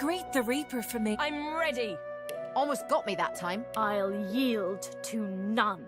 Greet the Reaper for me. I'm ready. Almost got me that time. I'll yield to none.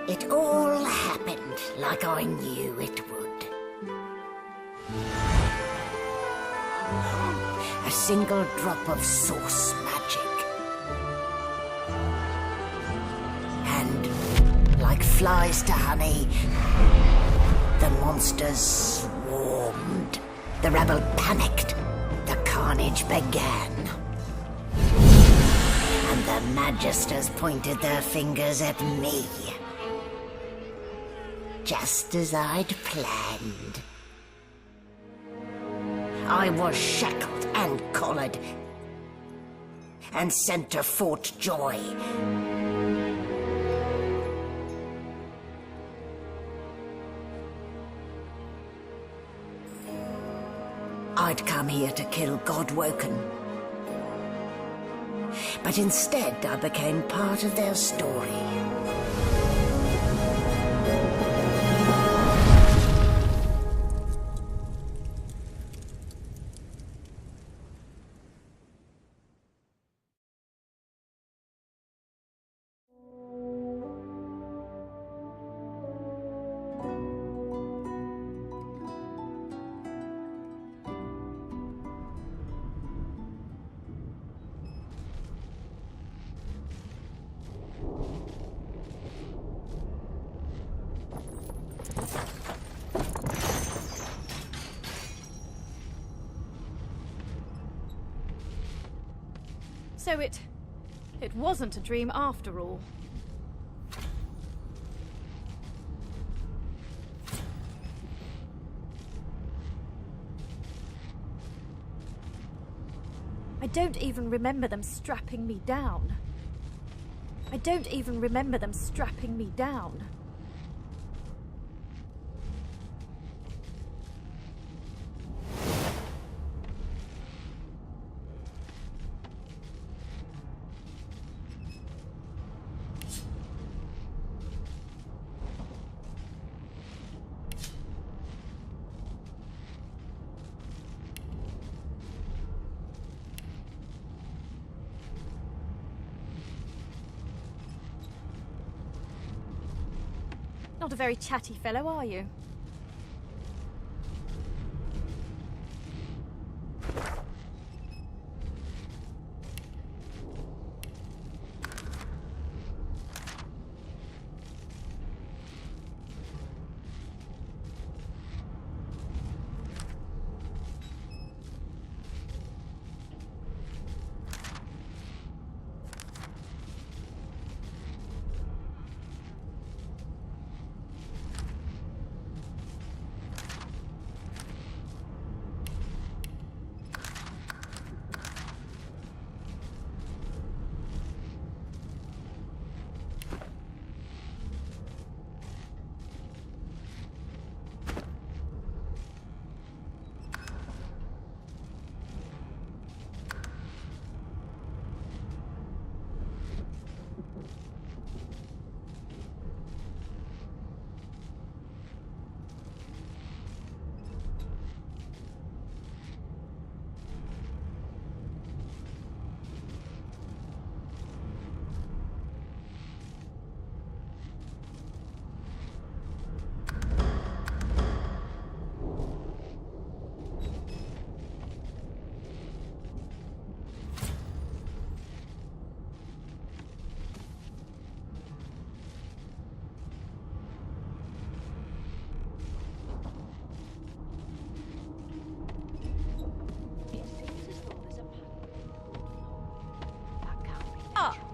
It all happened like I knew it would. A single drop of source magic. And, like flies to honey, the monsters swarmed. The rebel panicked. The carnage began. And the Magisters pointed their fingers at me. Just as I'd planned. I was shackled and collared and sent to Fort Joy. I'd come here to kill Godwoken. But instead I became part of their story. So it wasn't a dream after all. I don't even remember them strapping me down. I don't even remember them strapping me down. Not a very chatty fellow, are you?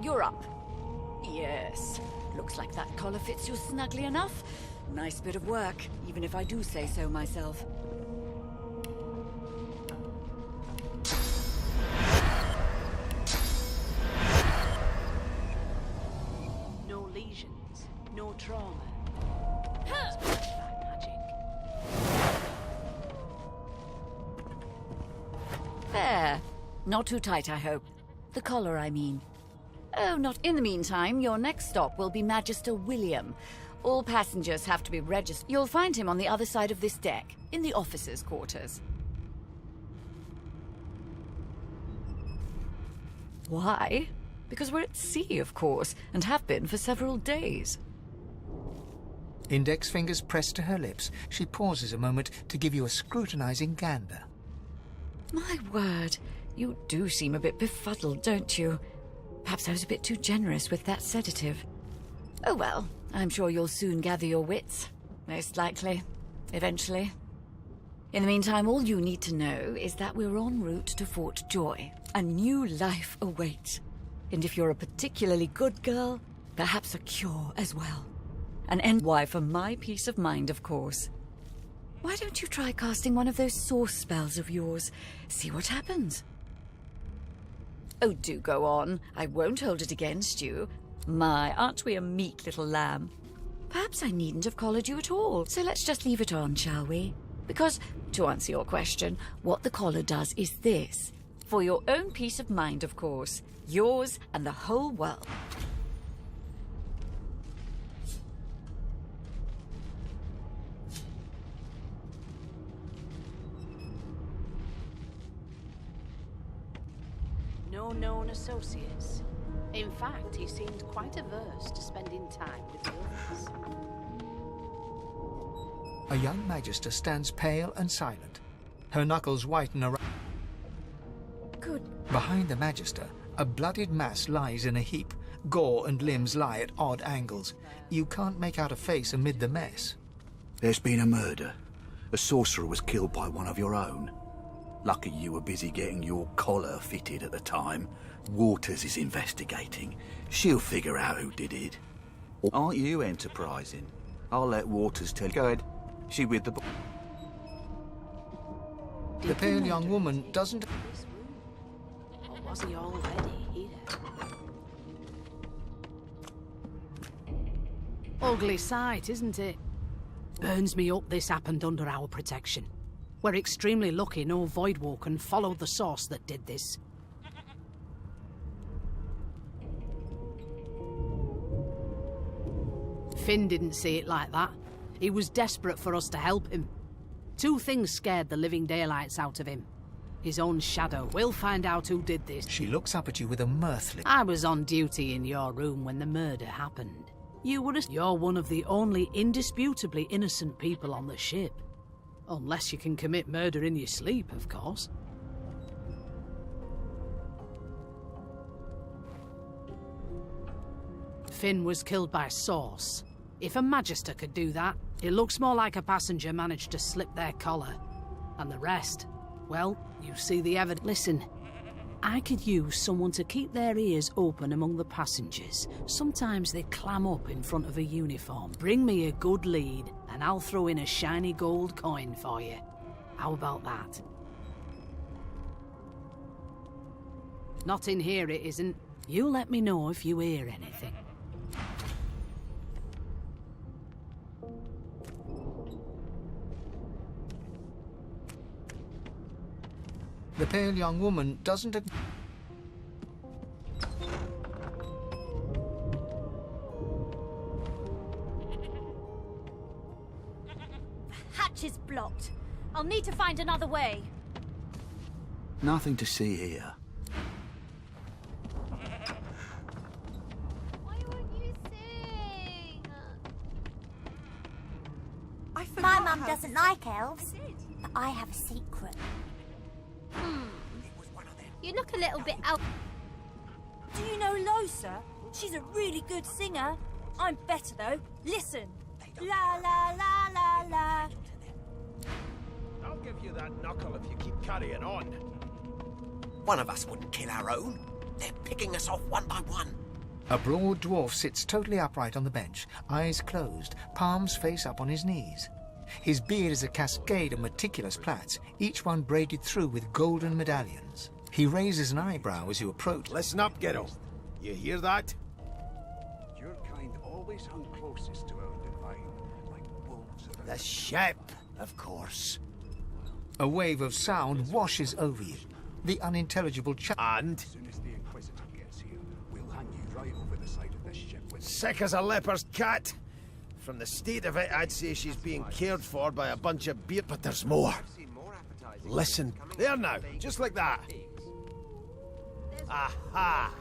you're up. Yes. Looks like that collar fits you snugly enough. Nice bit of work, even if I do say so myself. No lesions, no trauma. That's flashback magic. There. Not too tight, I hope. The collar, I mean. Oh, not in the meantime. Your next stop will be Magister William. All passengers have to be registered. You'll find him on the other side of this deck, in the officers' quarters. Why? Because we're at sea, of course, and have been for several days. Index fingers pressed to her lips, she pauses a moment to give you a scrutinizing gander. My word, you do seem a bit befuddled, don't you? Perhaps I was a bit too generous with that sedative. Oh well, I'm sure you'll soon gather your wits. Most likely. Eventually. In the meantime, all you need to know is that we're en route to Fort Joy. A new life awaits. And if you're a particularly good girl, perhaps a cure as well. An end. Why, for my peace of mind, of course. Why don't you try casting one of those source spells of yours? See what happens. Oh, do go on. I won't hold it against you. My, aren't we a meek little lamb? Perhaps I needn't have collared you at all, so let's just leave it on, shall we? Because, to answer your question, what the collar does is this. For your own peace of mind, of course. Yours and the whole world. No known associates. In fact, he seemed quite averse to spending time with the others. A young magister stands pale and silent. Her knuckles whiten around. Good. Behind the magister, a bloodied mass lies in a heap. Gore and limbs lie at odd angles. You can't make out a face amid the mess. There's been a murder. A sorcerer was killed by one of your own. Lucky you were busy getting your collar fitted at the time. Waters is investigating. She'll figure out who did it. Aren't you enterprising? I'll let Waters tell you. Go ahead. She with the... The pale young woman doesn't... This room. Or was he already here? Ugly sight, isn't it? Burns me up this happened under our protection. We're extremely lucky no Voidwalker followed the source that did this. Finn didn't see it like that. He was desperate for us to help him. Two things scared the living daylights out of him. His own shadow. We'll find out who did this. She looks up at you with a mirthless... I was on duty in your room when the murder happened. You're one of the only indisputably innocent people on the ship. Unless you can commit murder in your sleep, of course. Finn was killed by Source. If a Magister could do that, it looks more like a passenger managed to slip their collar. And the rest, well, you see the evidence. Listen, I could use someone to keep their ears open among the passengers. Sometimes they clam up in front of a uniform. Bring me a good lead, and I'll throw in a shiny gold coin for you. How about that? Not in here, it isn't. You let me know if you hear anything. The pale young woman doesn't... Hatch is blocked. I'll need to find another way. Nothing to see here. Why won't you sing? My mum doesn't like elves, but I have a secret. You look a little bit out. Do you know Losa? She's a really good singer. I'm better though. Listen. La la la la la. I'll give you that knuckle if you keep carrying on. One of us wouldn't kill our own. They're picking us off one by one. A broad dwarf sits totally upright on the bench, eyes closed, palms face up on his knees. His beard is a cascade of meticulous plaits, each one braided through with golden medallions. He raises an eyebrow as you approach. Listen up, Ghetto. You hear that? Your kind always hung closest to our divine, like wolves around. The ship, of course. A wave of sound washes over you. The unintelligible And? As soon as the Inquisitor gets here, we'll hang you right over the side of this ship with Sick as a leper's cat. From the state of it, I'd say she's being cared for by a bunch of beer, but there's more. Listen. There now, just like that. Aha!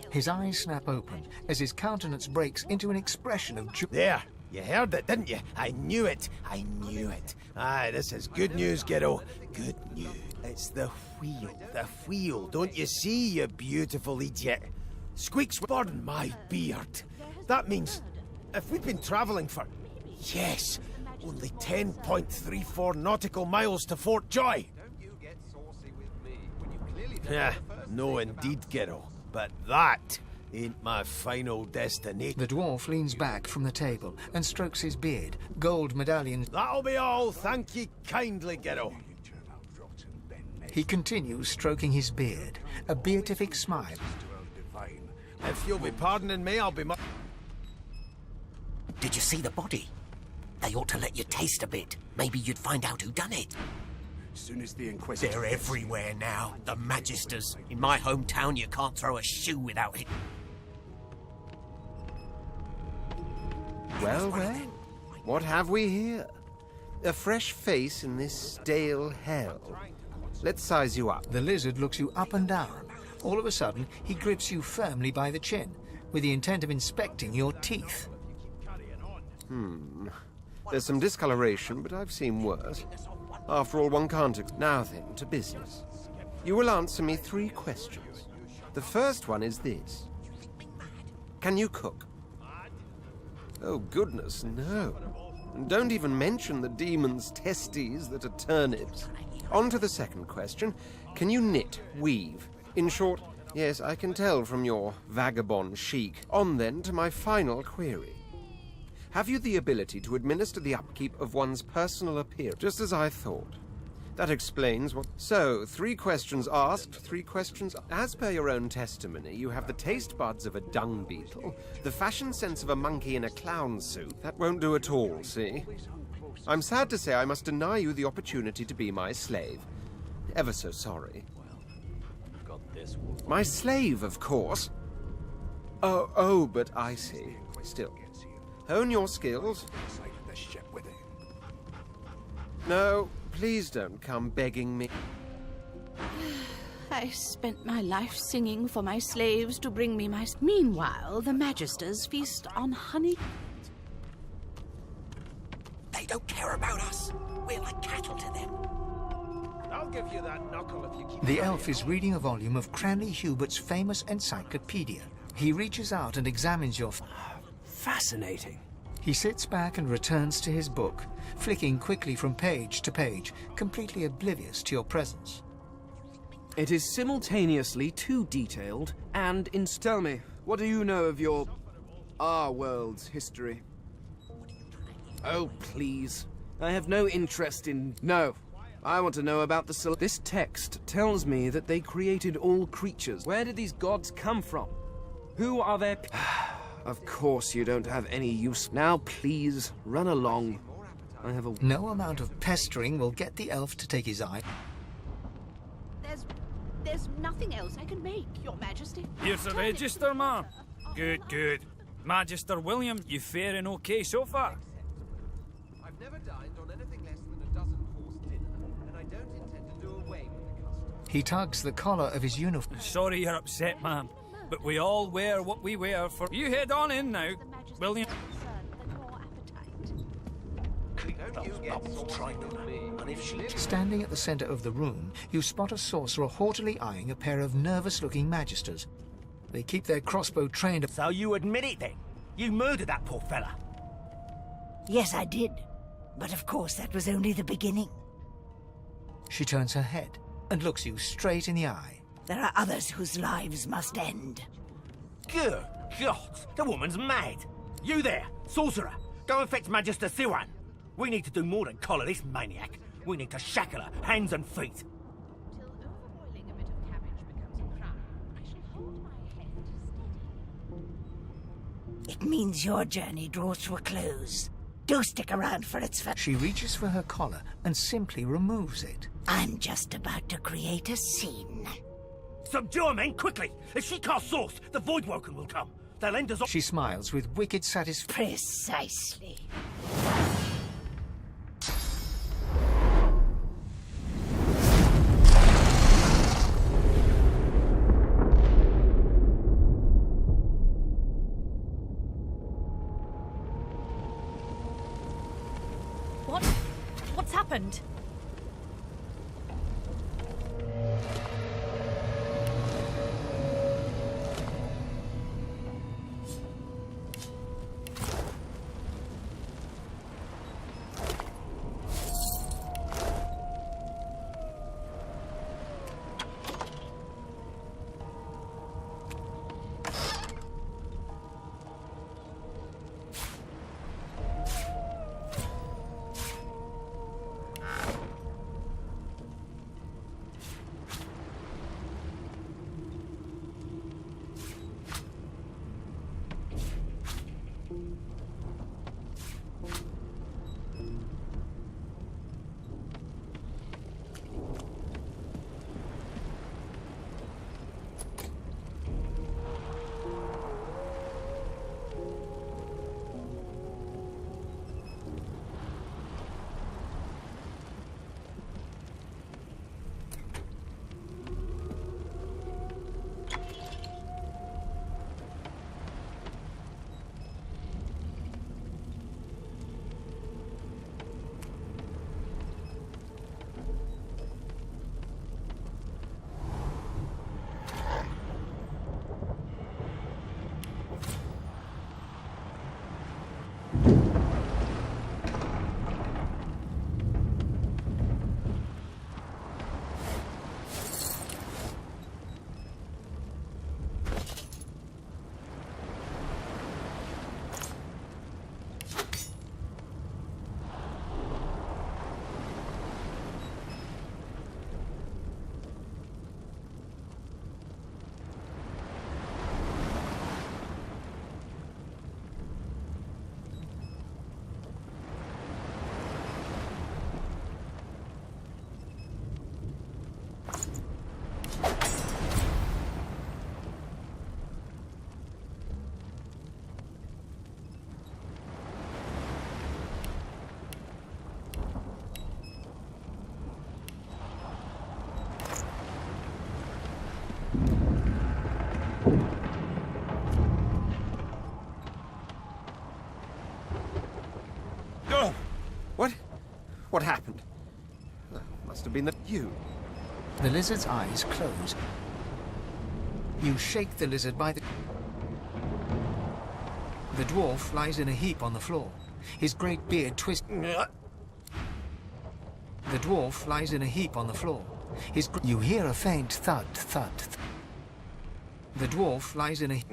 His eyes snap open as his countenance breaks into an expression of joy. There, you heard it, didn't you? I knew it. I knew it. Aye, this is good news, Ghetto. Good news. It's the wheel. The wheel. Don't you see, you beautiful idiot? Squeaks, pardon my beard. That means if we've been travelling for, yes, only 10.34 nautical miles to Fort Joy. Yeah, no indeed, Ghetto. But that ain't my final destination. The dwarf leans back from the table and strokes his beard, gold medallions. That'll be all. Thank ye kindly, Ghetto. He continues stroking his beard, a beatific smile. If you'll be pardoning me, I'll be Did you see the body? They ought to let you taste a bit. Maybe you'd find out who done it. As soon as the Inquisitor... They're everywhere now, the Magisters. In my hometown, you can't throw a shoe without it. Well, well, what have we here? A fresh face in this stale hell. Let's size you up. The lizard looks you up and down. All of a sudden, he grips you firmly by the chin, with the intent of inspecting your teeth. There's some discoloration, but I've seen worse. After all, one can't... Now then, to business. You will answer me 3 questions. The first one is this. Can you cook? Oh, goodness, no. And don't even mention the demon's testes that are turnips. On to the second question. Can you knit, weave? In short, yes, I can tell from your vagabond chic. On then to my final query. Have you the ability to administer the upkeep of one's personal appearance? Just as I thought. That explains what... So, 3 questions asked, 3 questions... As per your own testimony, you have the taste buds of a dung beetle, the fashion sense of a monkey in a clown suit. That won't do at all, see? I'm sad to say I must deny you the opportunity to be my slave. Ever so sorry. My slave, of course. Oh, but I see. Still. Hone your skills. No, please don't come begging me. I spent my life singing for my slaves to bring me my... Meanwhile, the Magisters feast on honey... They don't care about us. We're like cattle to them. I'll give you that knuckle if you keep... The elf is reading a volume of Cranley Hubert's famous encyclopedia. He reaches out and examines your... Fascinating. He sits back and returns to his book, flicking quickly from page to page, completely oblivious to your presence. It is simultaneously too detailed and tell me, what do you know of our world's history? Oh, please. I have no interest in... No. I want to know about the... This text tells me that they created all creatures. Where did these gods come from? Who are their... Of course you don't have any use. Now, please, run along. I have a... No amount of pestering will get the elf to take his eye. There's nothing else I can make, Your Majesty. Here's the register, ma'am. Good, good. Magister William, you faring okay so far? I've never dined on anything less than a dozen-course dinner, and I don't intend to do away with the custom. He tugs the collar of his uniform. Sorry you're upset, ma'am, but we all wear what we wear for... You head on in now, William. Standing at the center of the room, you spot a sorcerer haughtily eyeing a pair of nervous-looking magisters. They keep their crossbow trained... So you admit it then? You murdered that poor fella? Yes, I did. But of course, that was only the beginning. She turns her head and looks you straight in the eye. There are others whose lives must end. Good God, the woman's mad. You there, sorcerer, go and fetch Magister Siwan. We need to do more than collar this maniac. We need to shackle her, hands and feet. Till overboiling a bit of cabbage becomes a crime, I shall hold my head steady. It means your journey draws to a close. Do stick around for its She reaches for her collar and simply removes it. I'm just about to create a scene. Subdue her, men, quickly! If she casts Source, the Voidwoken will come. They'll end us off. She smiles with wicked satisfaction. Precisely. What's happened? What happened? Must have been you. The lizard's eyes close. You shake the lizard by the... The dwarf lies in a heap on the floor. His great beard twists... The dwarf lies in a heap on the floor. You hear a faint thud, thud, thud. The dwarf lies in a...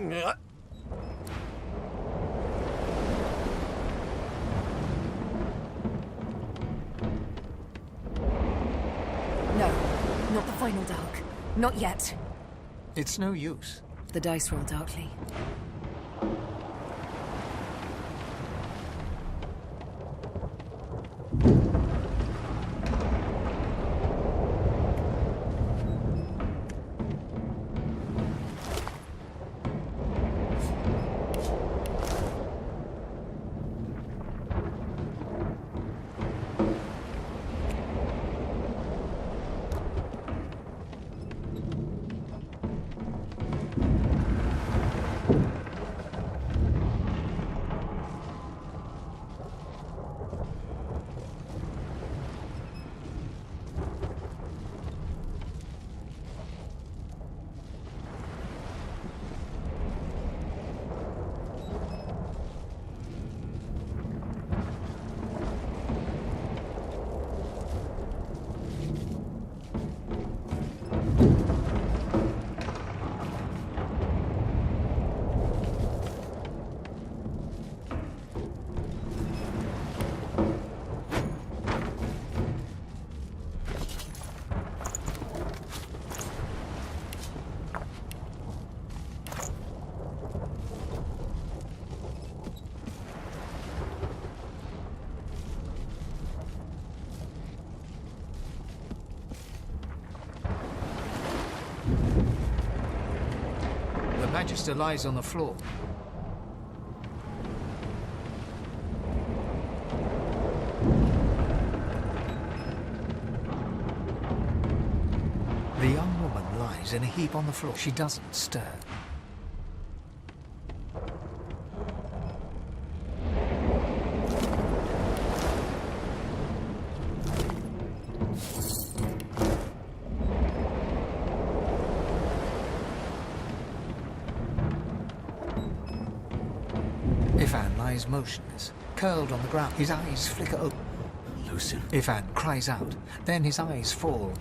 No, not the final dark. Not yet. It's no use. The dice roll darkly. The Magister lies on the floor. The young woman lies in a heap on the floor. She doesn't stir. Ifan lies motionless, curled on the ground. His eyes flicker open. Lucien. Ifan cries out. Then his eyes fall.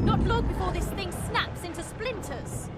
Not long before this thing snaps into splinters.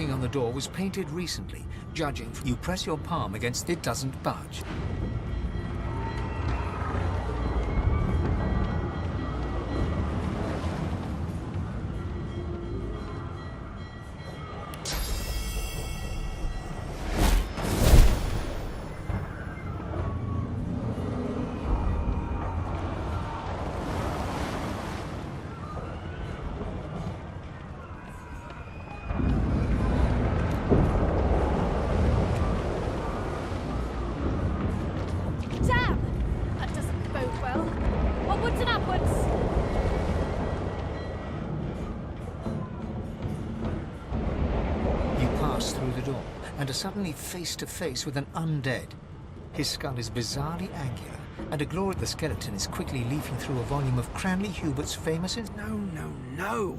marking on the door was painted recently. Judging, you press your palm against it, doesn't budge. Damn! That doesn't bode well. Onwards and upwards! You pass through the door and are suddenly face to face with an undead. His skull is bizarrely angular, and a glory the skeleton is quickly leafing through a volume of Cranley Hubert's famous... No.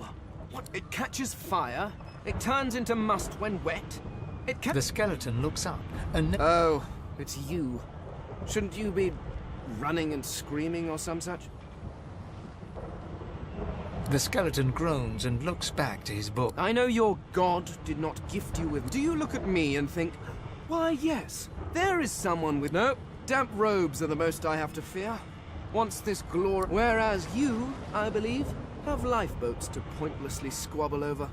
What? It catches fire, it turns into must when wet, The skeleton looks up and... Oh, it's you. Shouldn't you be running and screaming or some such? The skeleton groans and looks back to his book. I know your god did not gift you with... Do you look at me and think, why yes, there is someone with... No, damp robes are the most I have to fear. Once this glory... Whereas you, I believe, have lifeboats to pointlessly squabble over.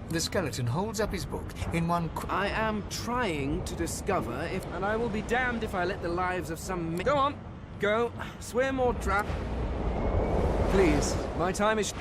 The skeleton holds up his book in one... I am trying to discover if... And I will be damned if I let the lives of some... Go on, go, swim or drown. Please, my time is...